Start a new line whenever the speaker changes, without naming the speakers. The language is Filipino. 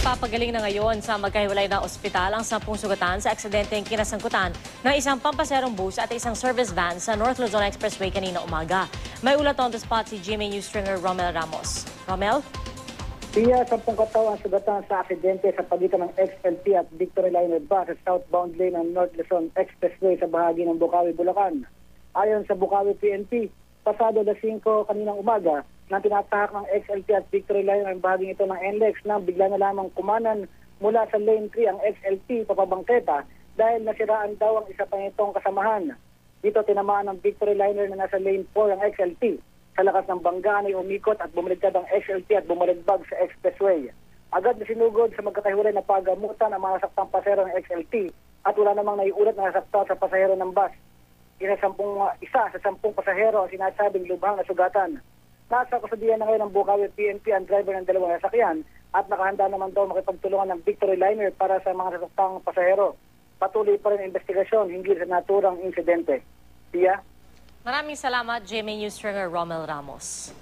Nagpapagaling na ngayon sa magkahiwalay na ospital ang 10 sugatan sa aksidenteng kinasangkutan ng isang pampaserong bus at isang service van sa North Luzon Expressway kanina umaga. May ulat on the spot si GMA News stringer Romel Ramos. Romel?
Siya, 10 katao ang sugatan sa aksidente sa pagitan ng XLT at Victory Liner bus sa southbound lane ng North Luzon Expressway sa bahagi ng Bukawi, Bulacan. Ayon sa Bukawi PNP, pasado 5 kaninang umaga, nang tinatahak ng XLT at Victory Liner ang bahaging ito ng NLEX nang bigla na lamang kumanan mula sa lane 3 ang XLT papabangketa dahil nasiraan daw ang isa pa nitong kasamahan. Dito tinamaan ng Victory Liner na nasa lane 4 ang XLT. Sa lakas ng banggaan ay umikot at bumaligtad ang XLT at bumaligbag sa expressway. Agad na sinugod sa magkakahiwalay na pagamutan ang mga nasaktang pasahero ng XLT at wala namang naiulat na nasaktan sa pasahero ng bus. Isa sa 10 pasahero ang sinasabing lubhang nasugatan. Nasa kusudian na ngayon ng Bukawi PNP ang driver ng dalawang sasakyan at nakahanda naman daw makipagtulungan ng Victory Liner para sa mga nasaktang pasahero. Patuloy pa rin ang investigasyon hinggil sa naturang insidente. Tia?
Maraming salamat, GMA News stringer Romel Ramos.